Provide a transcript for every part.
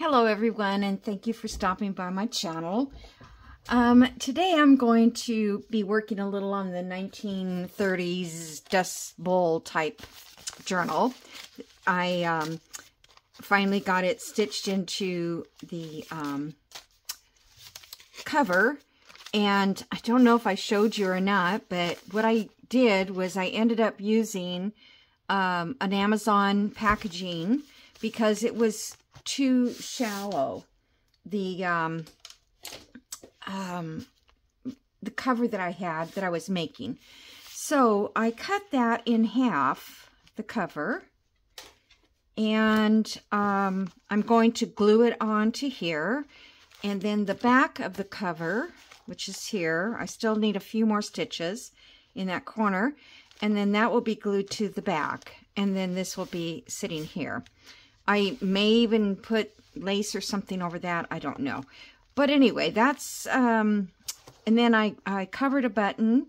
Hello everyone, and thank you for stopping by my channel. Today I'm going to be working a little on the 1930s Dust Bowl type journal. I finally got it stitched into the cover, and I don't know if I showed you or not, but what I did was I ended up using an Amazon packaging because it was too shallow. The cover that I had that I was making. So I cut that in half, the cover, and I'm going to glue it onto here, and then the back of the cover, which is here, I still need a few more stitches in that corner, and then that will be glued to the back, and then this will be sitting here. I may even put lace or something over that. I don't know. But anyway, that's, and then I covered a button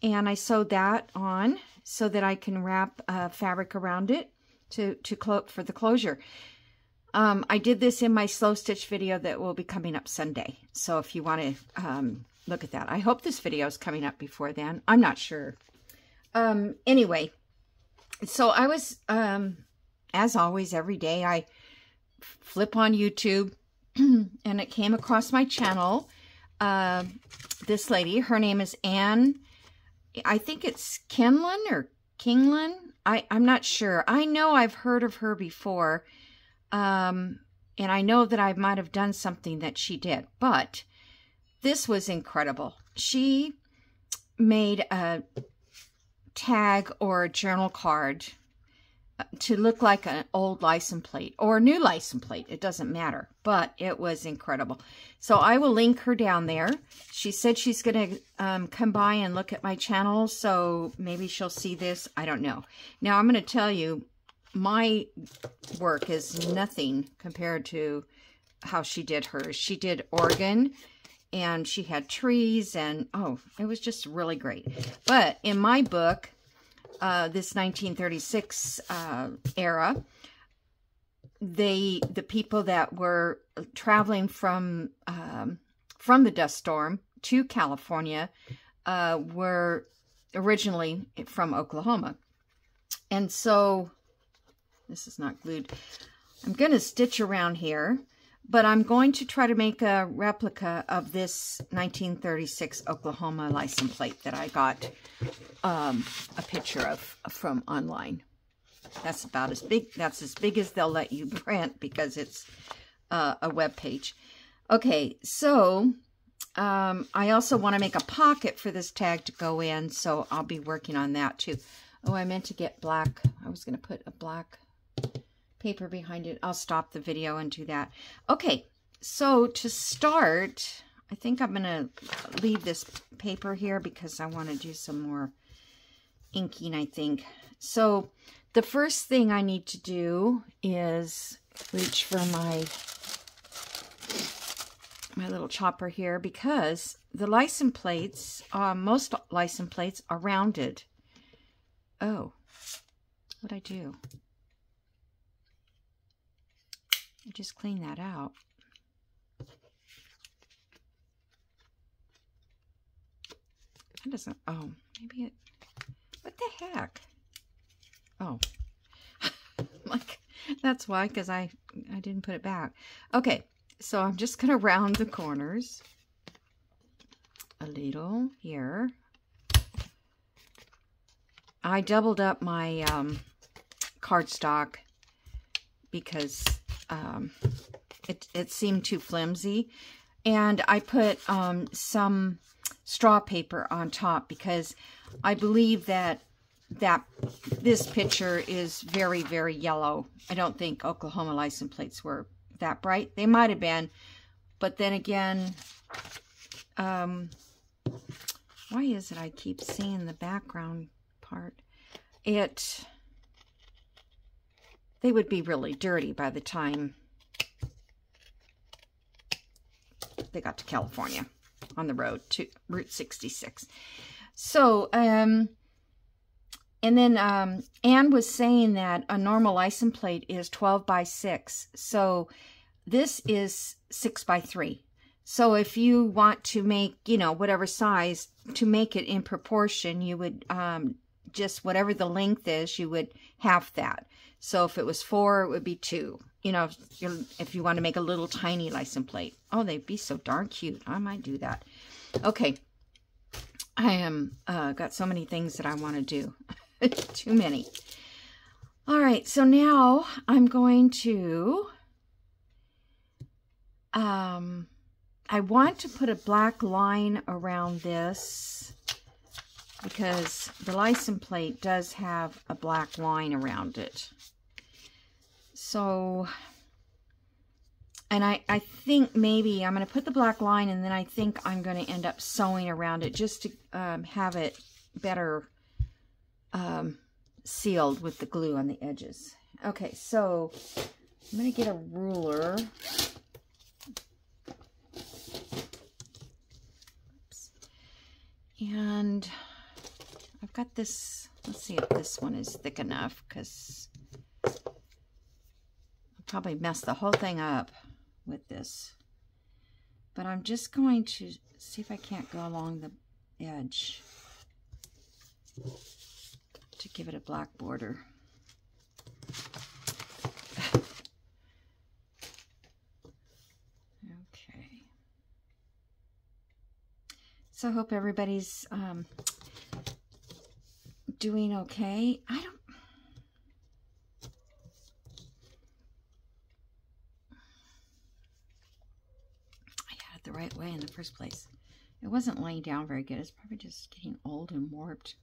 and I sewed that on so that I can wrap fabric around it for the closure. I did this in my slow stitch video that will be coming up Sunday. So if you want to look at that, I hope this video is coming up before then. I'm not sure. Anyway, so I was, as always, every day I flip on YouTube and it came across my channel. This lady, her name is Anne. I think it's Kenlin or Kinglin. I'm not sure. I know I've heard of her before. And I know that I might have done something that she did. But this was incredible. She made a tag or a journal card to look like an old license plate or a new license plate. It doesn't matter, but it was incredible. So I will link her down there. She said she's going to come by and look at my channel, so maybe she'll see this. I don't know. Now, I'm going to tell you, my work is nothing compared to how she did hers. She did Oregon, and she had trees, and oh, it was just really great. But in my book, this 1936 era, the people that were traveling from the dust storm to California were originally from Oklahoma. And so, this is not glued. I'm going to stitch around here, but I'm going to try to make a replica of this 1936 Oklahoma license plate that I got a picture of from online. That's about as big. That's as big as they'll let you print because it's a web page. Okay, so I also want to make a pocket for this tag to go in, so I'll be working on that too. Oh, I meant to get black. I was going to put a black paper behind it. I'll stop the video and do that. Okay, so to start, I think I'm going to leave this paper here because I want to do some more inking, I think. So the first thing I need to do is reach for my little chopper here, because the license plates, most license plates are rounded. Oh, what'd I do? I just cleaned that out. That doesn't, oh, maybe it, what the heck? Oh, like, that's why, because I didn't put it back. Okay, so I'm just going to round the corners a little here. I doubled up my cardstock because it seemed too flimsy, and I put some straw paper on top because I believe that this picture is very, very yellow. I don't think Oklahoma license plates were that bright. They might have been, but then again, why is it I keep seeing the background part? They would be really dirty by the time they got to California on the road to Route 66. So, and then Anne was saying that a normal license plate is 12 by 6. So this is 6 by 3. So if you want to make, you know, whatever size, to make it in proportion, you would just whatever the length is, you would half that. So if it was 4, it would be 2. You know, if you want to make a little tiny license plate. Oh, they'd be so darn cute. I might do that. Okay. I am got so many things that I want to do. Too many. All right, so now I'm going to I want to put a black line around this because the license plate does have a black line around it. So, and I think maybe I'm going to put the black line, and then I think I'm going to end up sewing around it just to have it better sealed with the glue on the edges. Okay, so I'm going to get a ruler. Oops. And I've got this, let's see if this one is thick enough, because I'll probably mess the whole thing up with this. But I'm just going to see if I can't go along the edge to give it a black border. Okay. So I hope everybody's doing okay. I had it the right way in the first place. It wasn't laying down very good. It's probably just getting old and warped.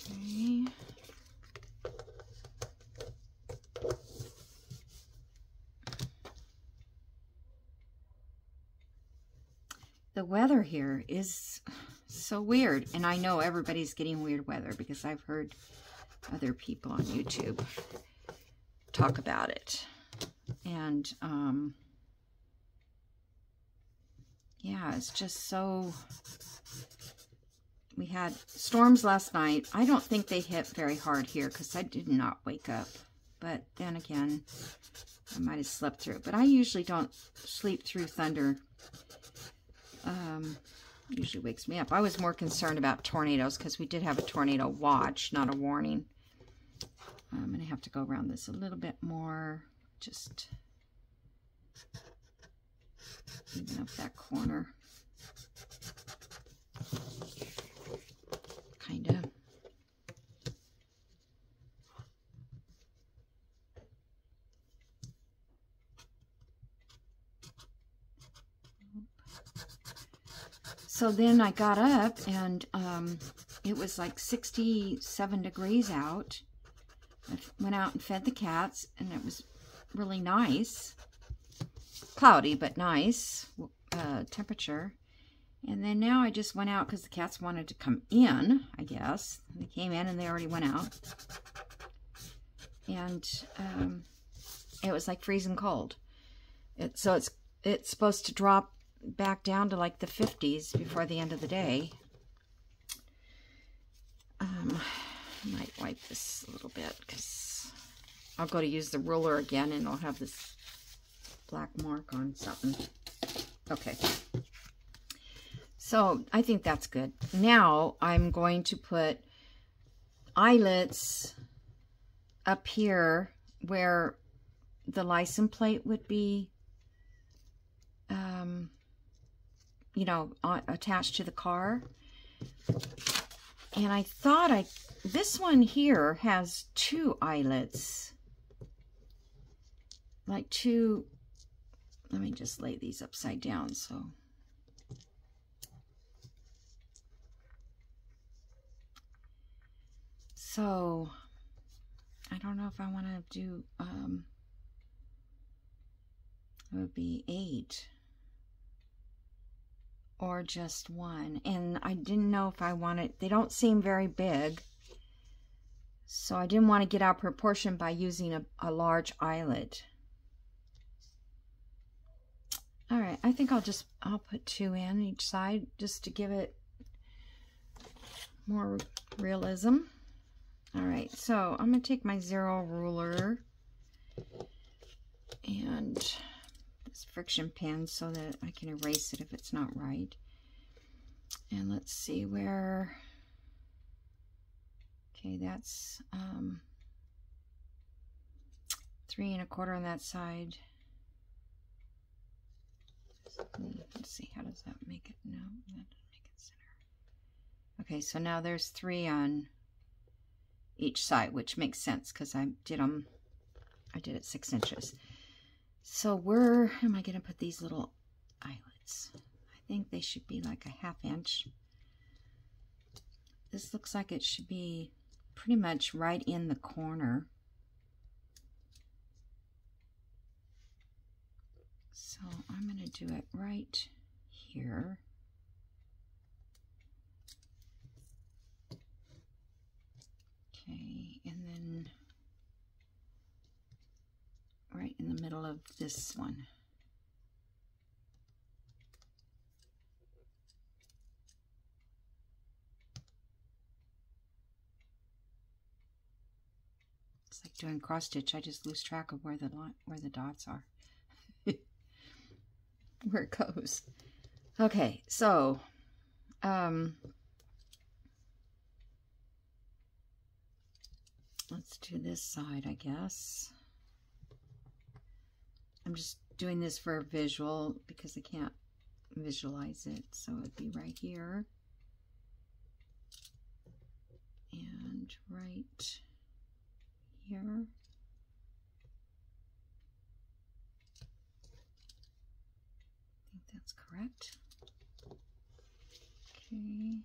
Okay. The weather here is so weird, and I know everybody's getting weird weather because I've heard other people on YouTube talk about it. And yeah, it's just so... We had storms last night. I don't think they hit very hard here because I did not wake up. But then again, I might have slept through it. But I usually don't sleep through thunder. Usually wakes me up. I was more concerned about tornadoes because we did have a tornado watch, not a warning. I'm going to have to go around this a little bit more. Just even up that corner. Kind of. So then I got up, and it was like 67 degrees out. I went out and fed the cats, and it was really nice. Cloudy, but nice temperature. And then now I just went out because the cats wanted to come in, I guess. They came in and they already went out. And it was like freezing cold. So it's supposed to drop back down to like the 50s before the end of the day. I might wipe this a little bit because I'll go to use the ruler again and I'll have this black mark on something. Okay. So I think that's good. Now I'm going to put eyelets up here where the license plate would be, you know, attached to the car. And I thought this one here has 2 eyelets. Like 2, let me just lay these upside down so. So, I don't know if I want to do, it would be 8 or just 1. And I didn't know if I wanted, they don't seem very big. So I didn't want to get out of proportion by using a large eyelet. All right, I think I'll put 2 in each side just to give it more realism. All right, so I'm going to take my 0 ruler and this friction pen so that I can erase it if it's not right. And let's see where, okay, that's 3 1/4 on that side. Let's see, how does that make it? No, that doesn't make it center. Okay, so now there's 3 on each side, which makes sense because I did it 6 inches. So where am I going to put these little eyelets? I think they should be like a 1/2 inch. This looks like it should be pretty much right in the corner. So I'm going to do it right here. Okay, and then right in the middle of this one. It's like doing cross stitch. I just lose track of where the dots are. Where it goes. Okay, so let's do this side, I guess. I'm just doing this for a visual because I can't visualize it. So it'd be right here and right here. I think that's correct. Okay,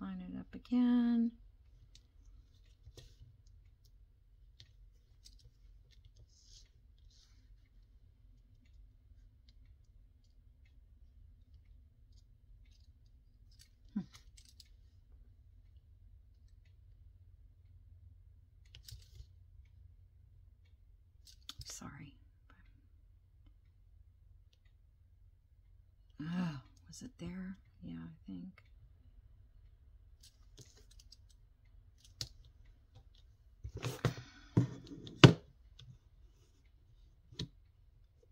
line it up again. Sorry. Oh, was it there? Yeah, I think.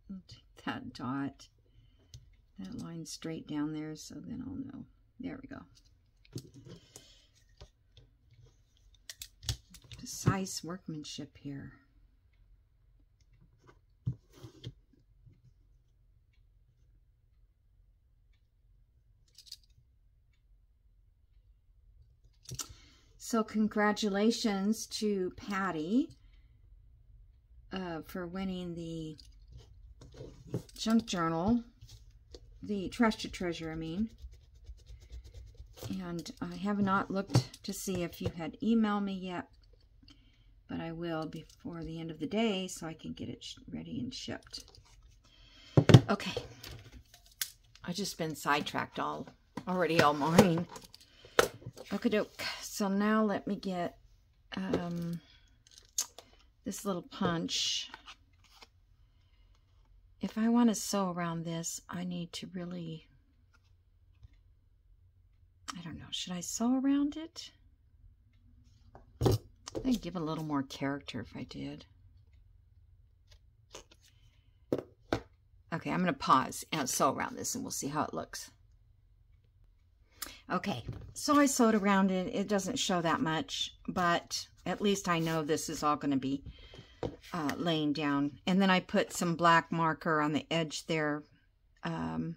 I'll take that dot, that line straight down there, so then I'll know. There we go. Precise workmanship here. So congratulations to Patty for winning the junk journal, the Trash to Treasure, I mean. And I have not looked to see if you had emailed me yet, but I will before the end of the day so I can get it ready and shipped. Okay, I've just been sidetracked already all morning. Okie-doke. So now let me get this little punch. If I want to sew around this, I need to really, I don't know, should I sew around it? I think I'd give a little more character if I did. Okay, I'm going to pause and sew around this and we'll see how it looks. Okay, so I sewed around it. It doesn't show that much, but at least I know this is all going to be laying down. And then I put some black marker on the edge there. And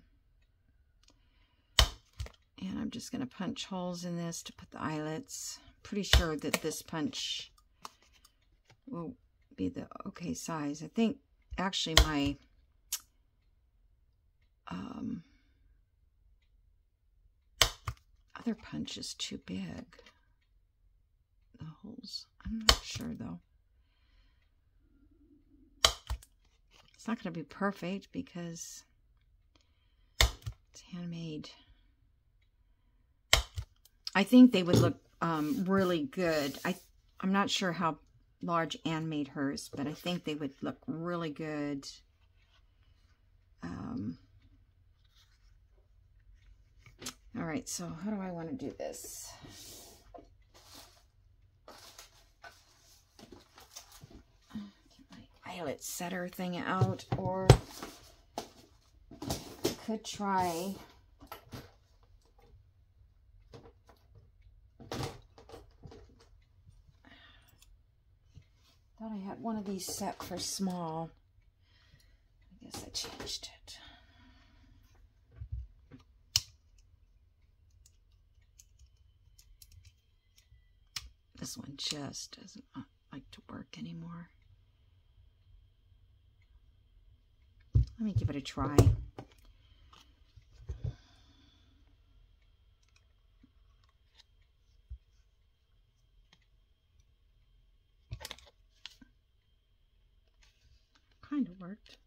I'm just going to punch holes in this to put the eyelets. Pretty sure that this punch will be the okay size. I think actually my other punch is too big. The holes. I'm not sure though. It's not going to be perfect because it's handmade. I think they would look really good. I'm not sure how large Anne made hers, but I think they would look really good. All right, so how do I want to do this? eyelet setter thing out, or I could try thought I had one of these set for small. I guess I changed it. This one just doesn't like to work anymore. Let me give it a try. Kind of worked.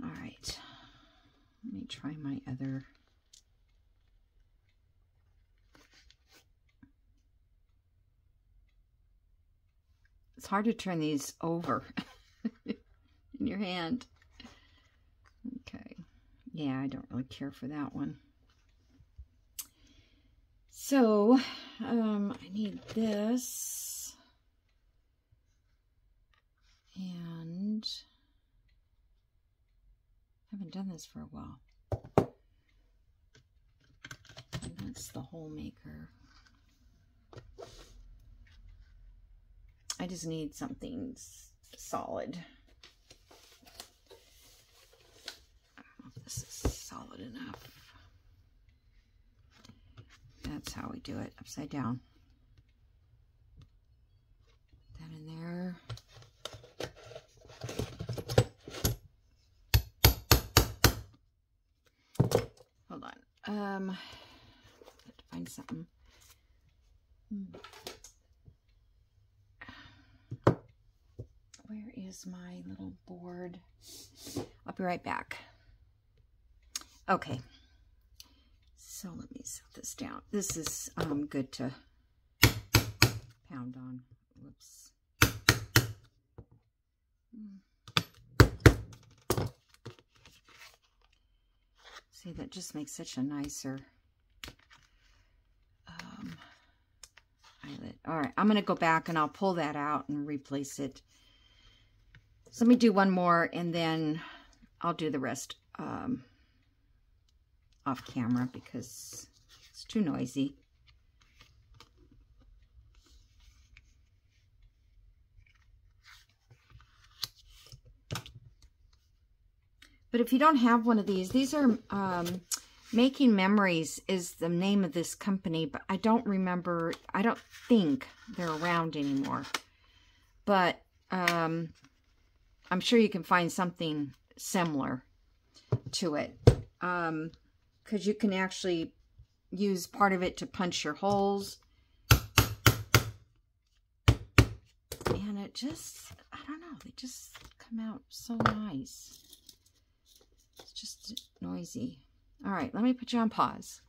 All right. Let me try my other. It's hard to turn these over in your hand. Okay. Yeah, I don't really care for that one. So, I need this. And I haven't done this for a while. And that's the hole maker. I just need something solid. I don't know if this is solid enough. That's how we do it, upside down. Put that in there. Hold on. I have to find something. Where is my little board? I'll be right back. Okay. So let me set this down. This is good to pound on. Whoops. See, that just makes such a nicer eyelet. All right, I'm going to go back and I'll pull that out and replace it. So let me do one more and then I'll do the rest off camera because it's too noisy. But if you don't have one of these are Making Memories is the name of this company, but I don't remember, I don't think they're around anymore. But I'm sure you can find something similar to it. Because you can actually use part of it to punch your holes. And it just, I don't know, they just come out so nice. It's just noisy. All right, let me put you on pause.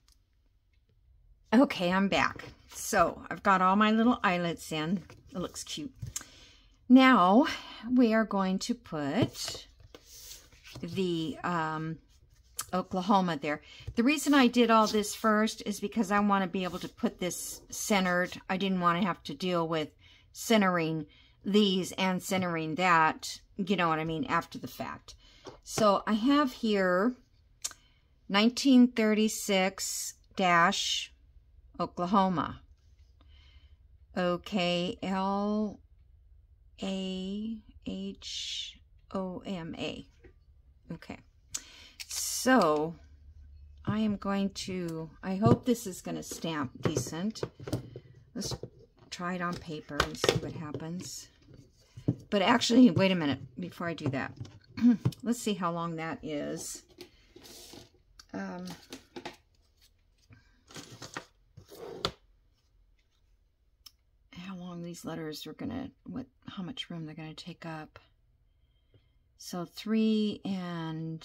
Okay, I'm back. So I've got all my little eyelets in. It looks cute. Now we are going to put the Oklahoma there. The reason I did all this first is because I want to be able to put this centered. I didn't want to have to deal with centering these and centering that, you know what I mean, after the fact. So I have here 1936 Oklahoma. OKLAHOMA. Okay. So I am going to, I hope this is going to stamp decent. Let's try it on paper and see what happens. But actually, wait a minute before I do that. Let's see how long that is. How long these letters are gonna, how much room they're gonna take up. So 3 and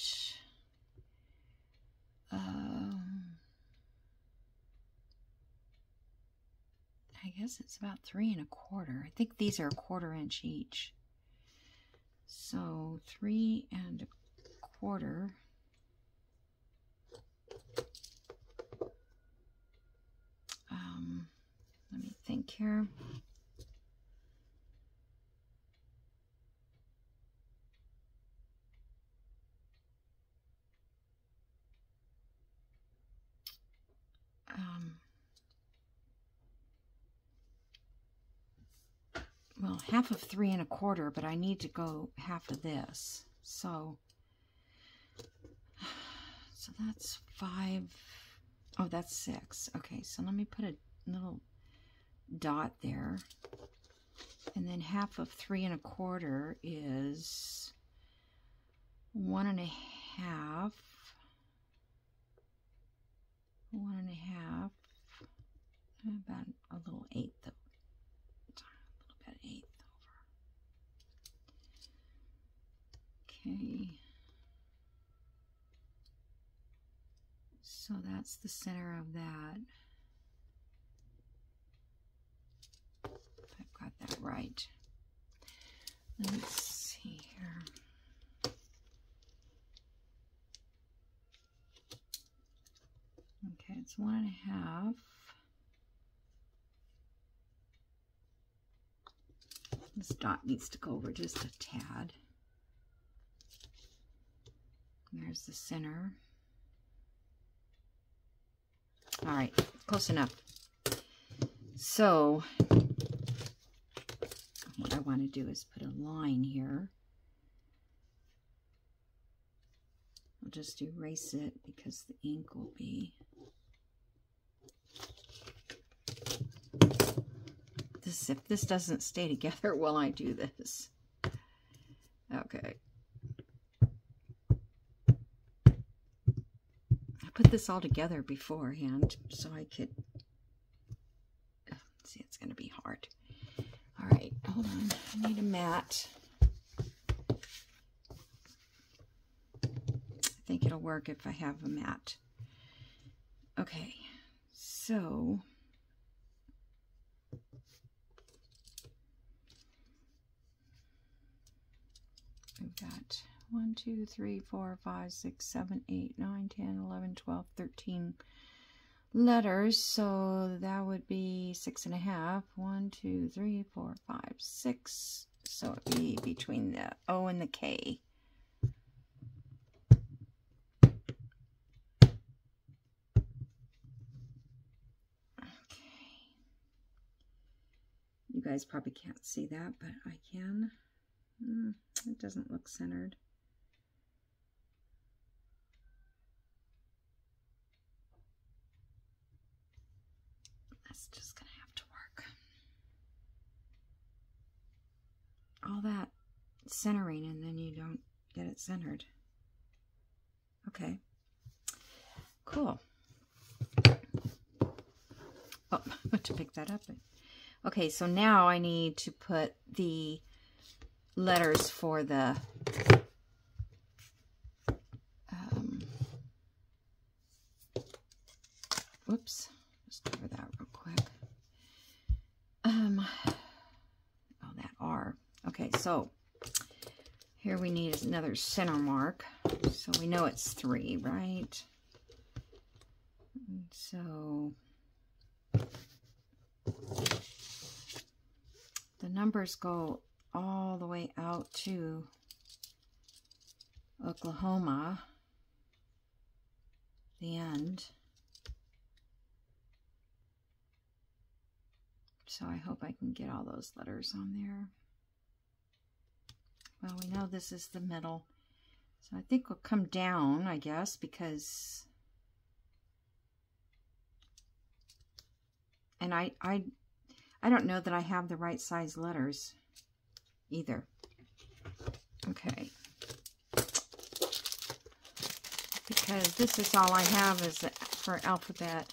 I guess it's about 3 1/4. I think these are 1/4 inch each. So 3 1/4. here. Well, half of 3 1/4, but I need to go half of this. So that's 5. Oh, that's 6. Okay, so let me put a little dot there. And then half of 3 1/4 is 1 1/2. 1 1/2. About a little eighth of, a little bit eighth over. Okay. So that's the center of that. If I've got that right. Let's see here. Okay, it's 1 1/2. This dot needs to go over just a tad. And there's the center. All right, close enough. So what I want to do is put a line here. I'll just erase it because the ink will be... if this doesn't stay together while I do this. Okay. I put this all together beforehand so I could... see, it's going to be hard. All right, hold on. I need a mat. I think it'll work if I have a mat. Okay, so... we've got 1, 2, 3, 4, 5, 6, 7, 8, 9, 10, 11, 12, 13 letters. So that would be 6 1/2. 1, 2, 3, 4, 5, 6. So it'd be between the O and the K. Okay. You guys probably can't see that, but I can. It doesn't look centered. That's just gonna have to work. All that centering and then you don't get it centered. Okay, cool. Oh, to pick that up. Okay, so now I need to put the letters for the whoops, just cover that real quick. Oh, that R. Okay, so here we need another center mark, so we know it's 3, right? And so the numbers go all the way out to Oklahoma, the end. So I hope I can get all those letters on there. Well, we know this is the middle. So I think we'll come down, I guess, because... and I don't know that I have the right size letters either. Okay. Because this is all I have is for alphabet.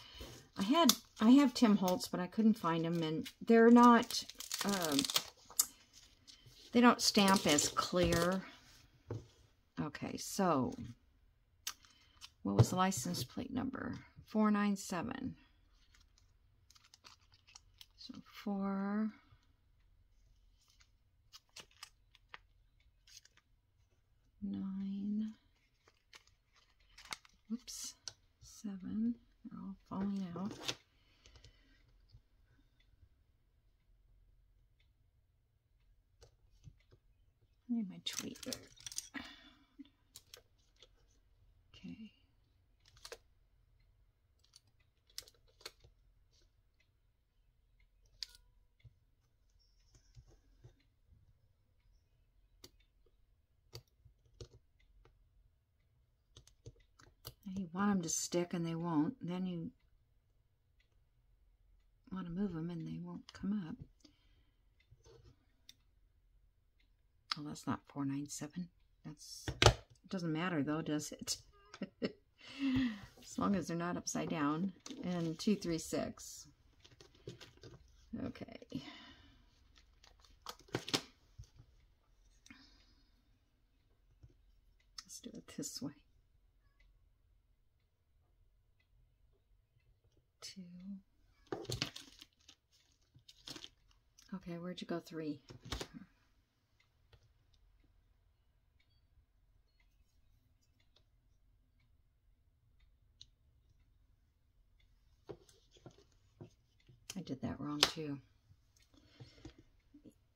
I have Tim Holtz, but I couldn't find them, and they're not, they don't stamp as clear. Okay, so what was the license plate number? 497. So 4, 9, whoops, 7. They're all falling out. need my tweeter. Okay. You want them to stick and they won't. Then you want to move them and they won't come up. Oh, that's not 497. That's, it doesn't matter though, does it? As long as they're not upside down. And 236. Okay. Let's do it this way. 2. Okay, where'd you go? 3. I did that wrong too.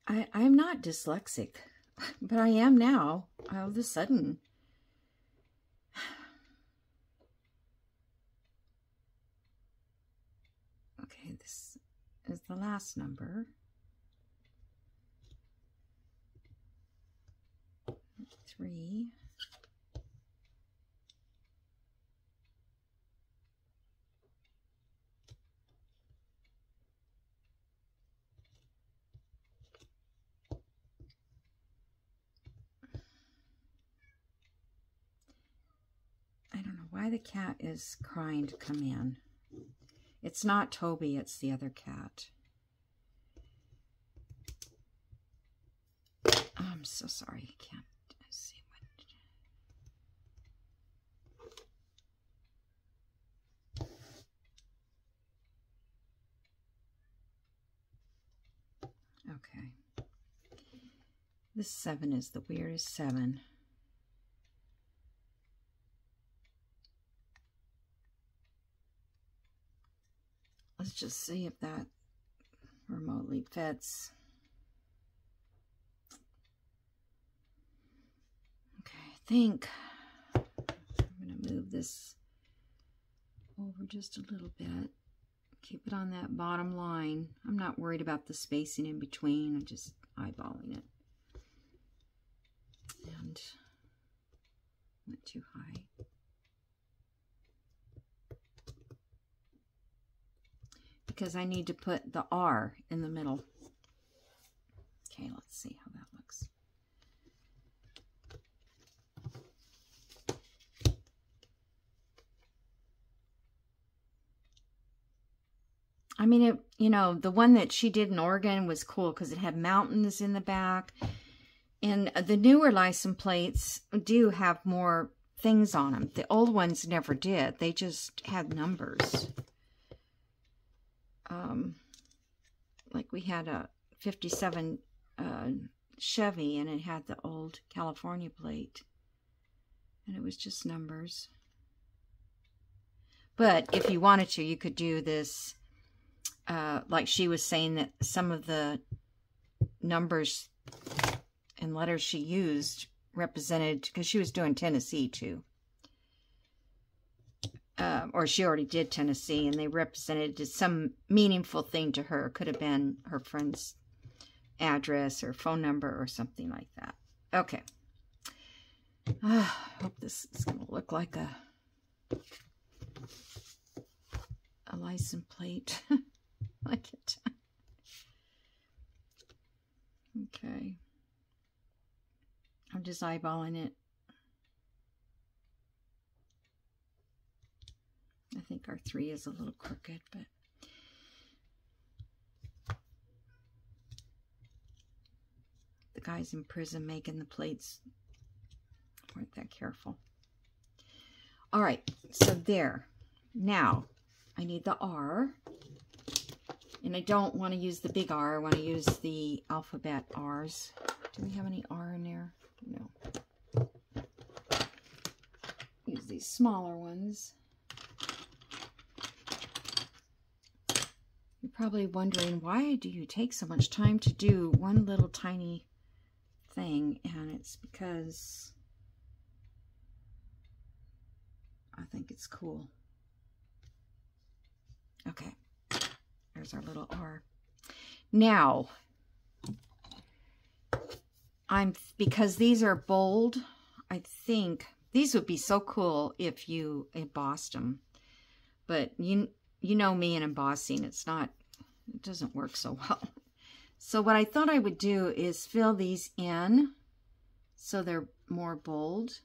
I'm not dyslexic, but I am now. All of a sudden. Okay, this is the last number. 3. I don't know why the cat is crying to come in. It's not Toby, it's the other cat. Oh, I'm so sorry, I can't see what. Okay. This 7 is the weirdest 7. Let's just see if that remotely fits. Okay, I think I'm going to move this over just a little bit. Keep it on that bottom line. I'm not worried about the spacing in between. I'm just eyeballing it. And went too high. Because I need to put the R in the middle. Okay, let's see how that looks. I mean, it, you know, the one that she did in Oregon was cool because it had mountains in the back. And the newer license plates do have more things on them. The old ones never did. They just had numbers. Like we had a 57 Chevy and it had the old California plate. And it was just numbers. But if you wanted to, you could do this, like she was saying that some of the numbers and letters she used represented, because she was doing Tennessee too. Or she already did Tennessee, and they represented some meaningful thing to her. Could have been her friend's address or phone number or something like that. Okay. I hope this is going to look like a license plate. Like it. Okay. I'm just eyeballing it. I think our 3 is a little crooked, but the guys in prison making the plates weren't that careful. All right, so there. Now, I need the R. And I don't want to use the big R. I want to use the alphabet R's. Do we have any R in there? No. Use these smaller ones. You're probably wondering, why do you take so much time to do one little tiny thing, and it's because I think it's cool. Okay, there's our little R. Now, because these are bold, I think these would be so cool if you embossed them. But you know me and embossing, it doesn't work so well. So what I thought I would do is fill these in so they're more bold.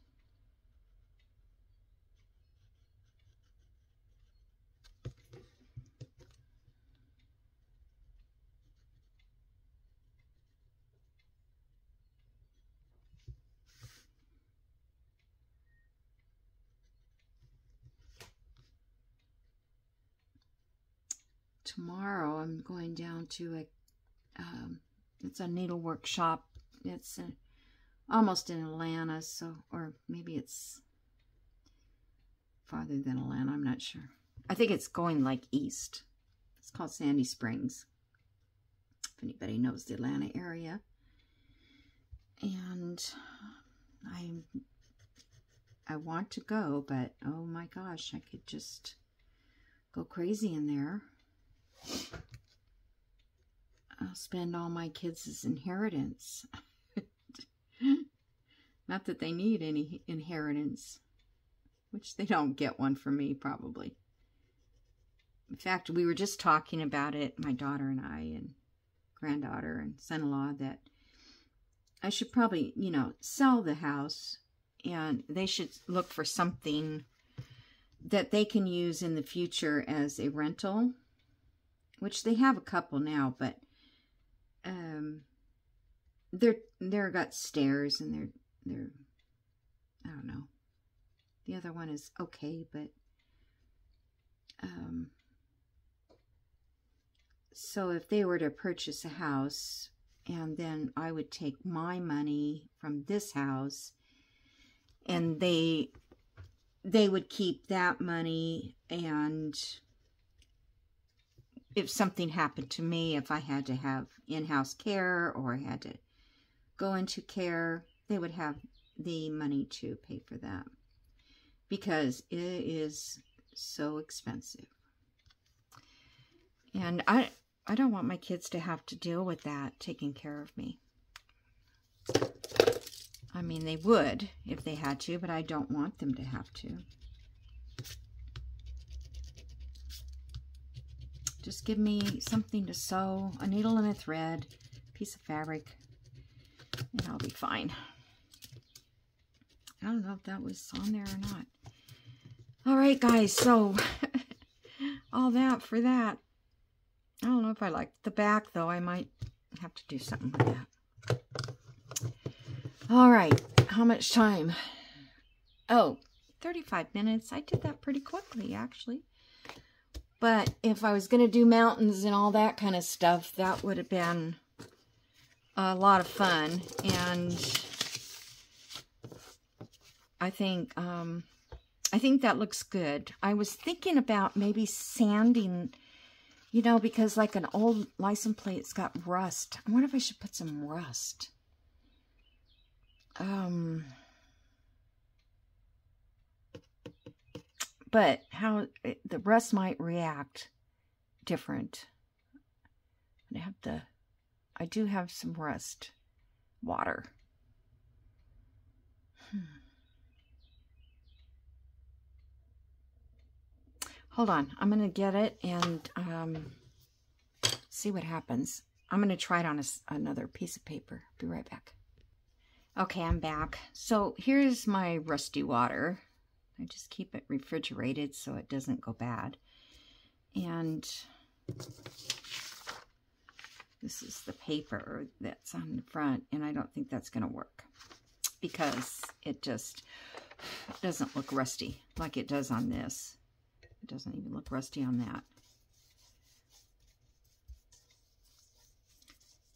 Tomorrow I'm going down to it's a needlework shop. It's almost in Atlanta, or maybe it's farther than Atlanta, I'm not sure. I think it's going like east. It's called Sandy Springs, if anybody knows the Atlanta area. And I want to go, but oh my gosh, I could just go crazy in there. I'll spend all my kids' inheritance. Not that they need any inheritance, which they don't get one from me, probably. In fact, we were just talking about it, my daughter and I, and granddaughter and son-in-law, that I should probably, you know, sell the house, and they should look for something that they can use in the future as a rental, which they have a couple now, but they're got stairs, and they're I don't know. The other one is okay, but so if they were to purchase a house, and then I would take my money from this house, and they would keep that money, and if something happened to me, if I had to have in-house care or had to go into care, they would have the money to pay for that, because it is so expensive. And I don't want my kids to have to deal with that, taking care of me. I mean, they would if they had to, but I don't want them to have to. Just give me something to sew, a needle and a thread, piece of fabric, and I'll be fine. I don't know if that was on there or not. All right, guys, so all that for that. I don't know if I like the back, though. I might have to do something with that. All right, how much time? Oh, 35 minutes. I did that pretty quickly, actually. But if I was going to do mountains and all that kind of stuff, that would have been a lot of fun. And I think that looks good. I was thinking about maybe sanding, you know, because like an old license plate's got rust. I wonder if I should put some rust. But how the rust might react different. I do have some rust water. Hold on, I'm going to get it and see what happens. I'm going to try it on another piece of paper. Be right back. Okay, I'm back. So here's my rusty water. I just keep it refrigerated so it doesn't go bad. And this is the paper that's on the front, and I don't think that's going to work because it just doesn't look rusty like it does on this. It doesn't even look rusty on that.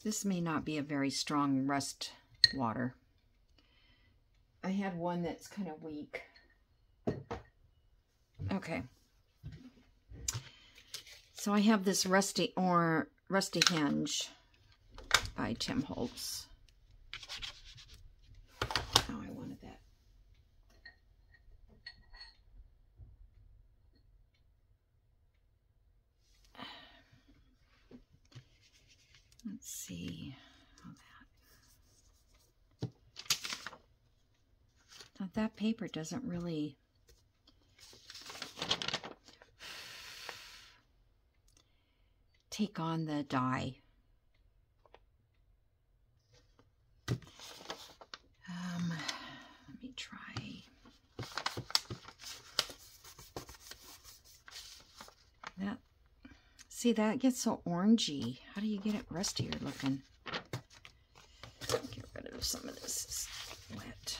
This may not be a very strong rust water. I had one that's kind of weak. Okay. So I have this Rusty Hinge by Tim Holtz. see how that. Now that paper doesn't really take on the dye. Let me try. That, see, that gets so orangey. How do you get it rustier looking? Get rid of some of this. It's wet.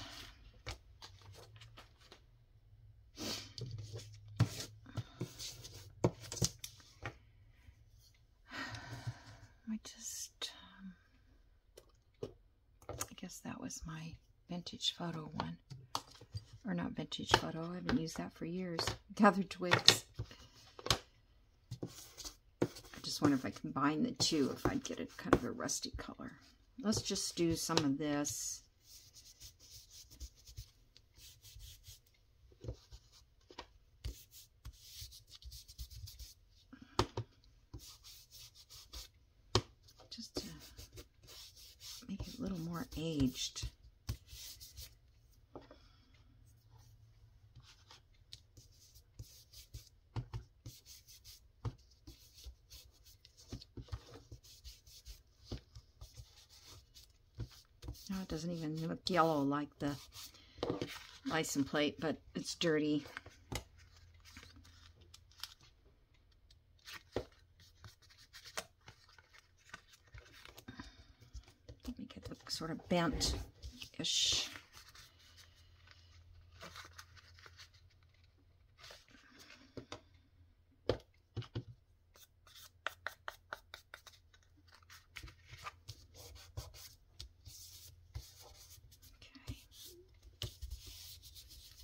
I guess that was my vintage photo one. Or not vintage photo, I haven't used that for years. Gathered twigs. I just wonder if I combine the two, if I'd get a kind of a rusty color. Let's just do some of this. Just to make it a little more aged. Now it doesn't even look yellow like the license plate, but it's dirty. Make it look sort of bent-ish.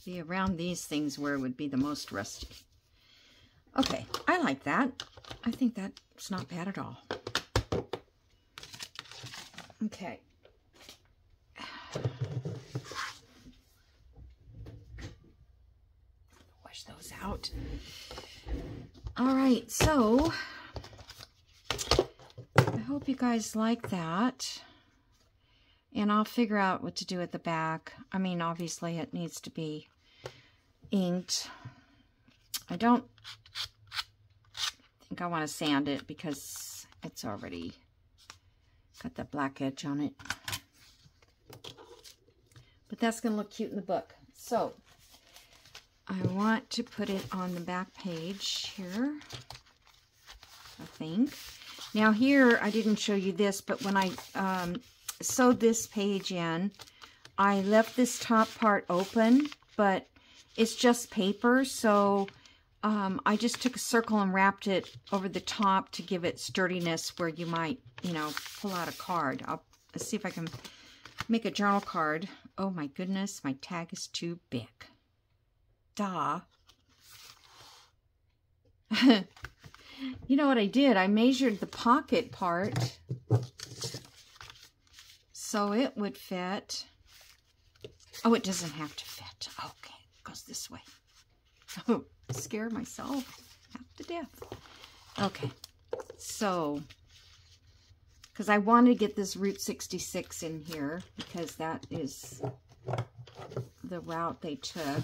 Be around these things where it would be the most rusty. Okay, I like that. I think that's not bad at all. Okay. Wash those out. All right, so I hope you guys like that. And I'll figure out what to do at the back. I mean, obviously it needs to be inked. I don't think I want to sand it because it's already got that black edge on it. But that's going to look cute in the book. So I want to put it on the back page here, I think. Now here, I didn't show you this, but when I sewed this page in, I left this top part open, but it's just paper, so I just took a circle and wrapped it over the top to give it sturdiness where you might, you know, pull out a card. Let's see if I can make a journal card. Oh my goodness, my tag is too big. Duh. You know what I did? I measured the pocket part so it would fit. Oh, it doesn't have to fit. Okay, it goes this way. Oh, scare myself half to death. Okay, so, because I want to get this Route 66 in here because that is the route they took.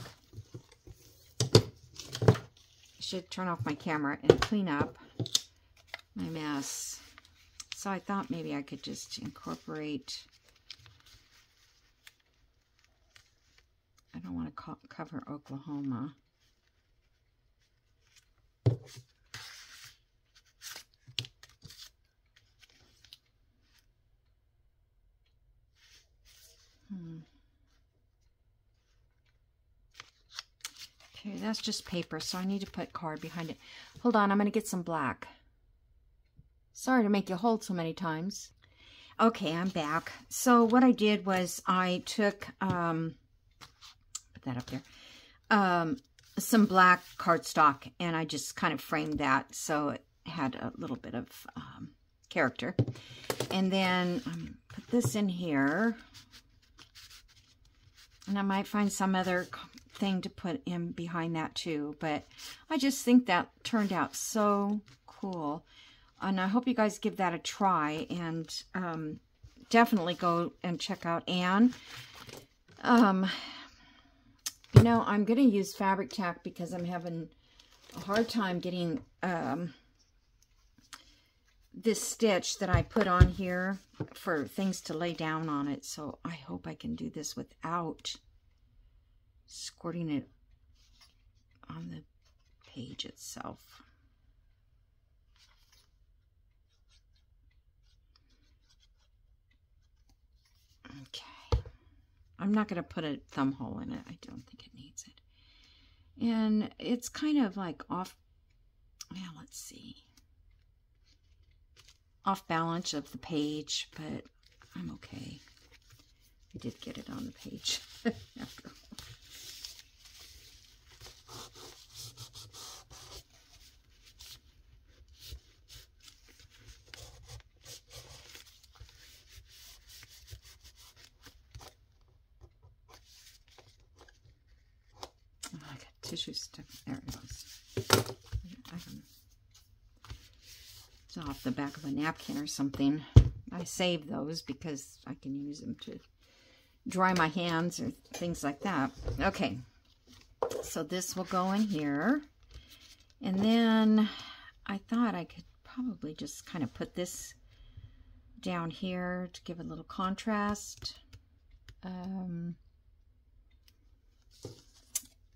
I should turn off my camera and clean up my mess. So I thought maybe I could just incorporate. I don't want to cover Oklahoma. Okay, that's just paper, so I need to put card behind it. Hold on, I'm going to get some black. Sorry to make you hold so many times. Okay, I'm back. So what I did was I took, put that up there, some black cardstock, and I just kind of framed that so it had a little bit of character. And then put this in here. And I might find some other thing to put in behind that too, but I just think that turned out so cool. And I hope you guys give that a try, and definitely go and check out Anne. You know, I'm going to use fabric tack because I'm having a hard time getting this stitch that I put on here for things to lay down on it. So I hope I can do this without squirting it on the page itself. Okay. I'm not going to put a thumb hole in it. I don't think it needs it. And it's kind of like off, well, let's see, off balance of the page, but I'm okay. I did get it on the page after all. Tissue stuck. There it goes. It's off the back of a napkin or something. I save those because I can use them to dry my hands or things like that. Okay, so this will go in here. And then I thought I could probably just kind of put this down here to give a little contrast.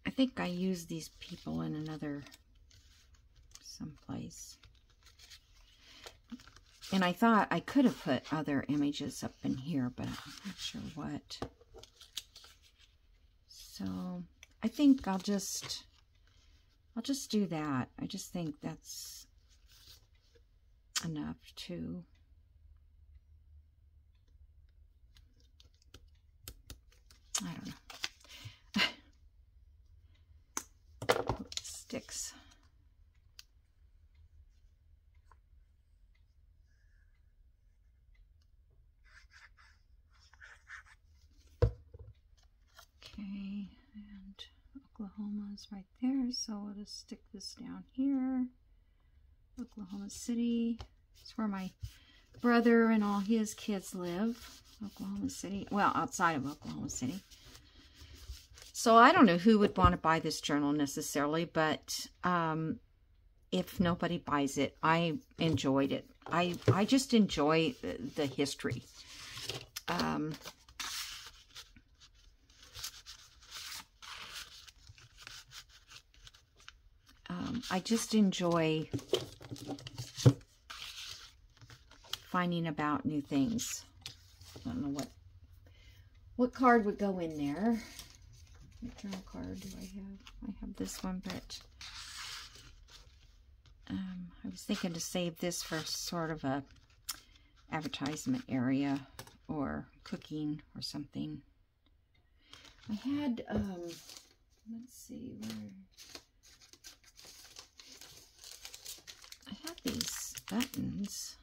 I think I used these people in another someplace. And I thought I could have put other images up in here, but I'm not sure what. So I think I'll just do that. I just think that's enough to I don't know. Sticks. Okay, and Oklahoma's right there, so I'll just stick this down here. Oklahoma City. It's where my brother and all his kids live. Oklahoma City. Well, outside of Oklahoma City. So I don't know who would want to buy this journal necessarily, but if nobody buys it, I enjoyed it. I just enjoy the history. I just enjoy finding about new things. I don't know what card would go in there. What journal card do I have? I have this one, but I was thinking to save this for sort of a advertisement area or cooking or something. I had, let's see, where... I had these buttons.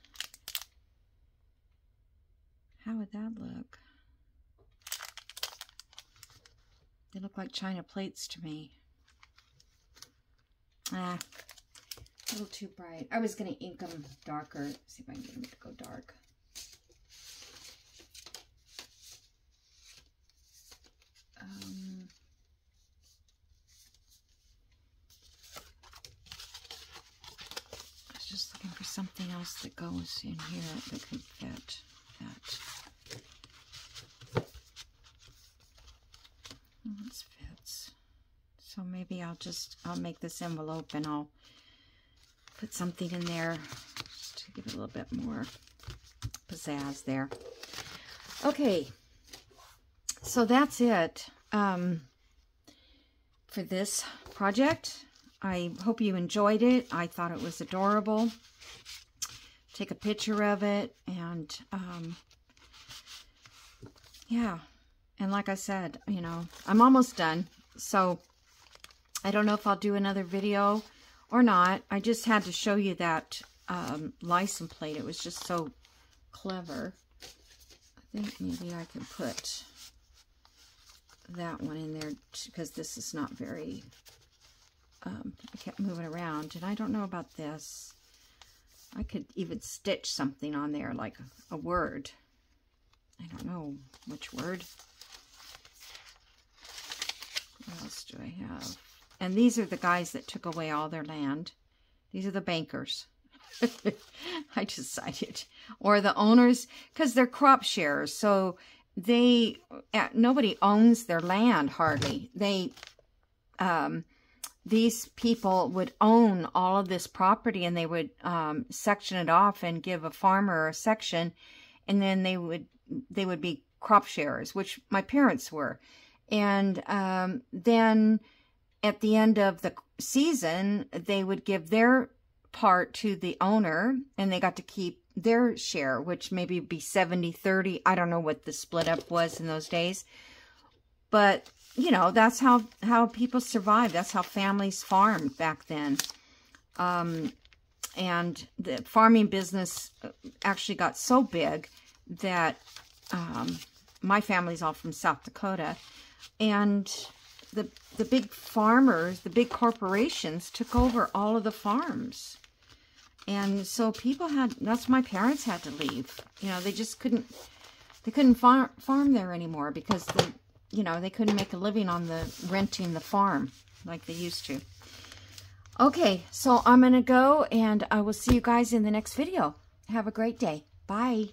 How would that look? They look like china plates to me. Ah, a little too bright. I was going to ink them darker. See if I can get them to go dark. I was just looking for something else that goes in here that could fit that. This fits. So maybe I'll make this envelope and I'll put something in there just to give it a little bit more pizzazz there. Okay, so that's it for this project. I hope you enjoyed it. I thought it was adorable. Take a picture of it, and yeah. And like I said, you know, I'm almost done. So I don't know if I'll do another video or not. I just had to show you that license plate. It was just so clever. I think maybe I can put that one in there because this is not very, I kept moving around. And I don't know about this. I could even stitch something on there, like a word. I don't know which word. What else do I have? And these are the guys that took away all their land. These are the bankers. I decided. Or the owners, because they're crop sharers. So they, nobody owns their land hardly. They, these people would own all of this property, and they would section it off and give a farmer a section, and then they would be crop sharers, which my parents were. And then at the end of the season, they would give their part to the owner, and they got to keep their share, which maybe be 70-30. I don't know what the split up was in those days. But, you know, that's how people survived. That's how families farmed back then. And the farming business actually got so big that my family's all from South Dakota. And the big farmers, the big corporations took over all of the farms. And so people had, that's why my parents had to leave. You know, they just couldn't farm there anymore because you know, they couldn't make a living on the renting the farm like they used to. Okay, so I'm going to go, and I will see you guys in the next video. Have a great day. Bye.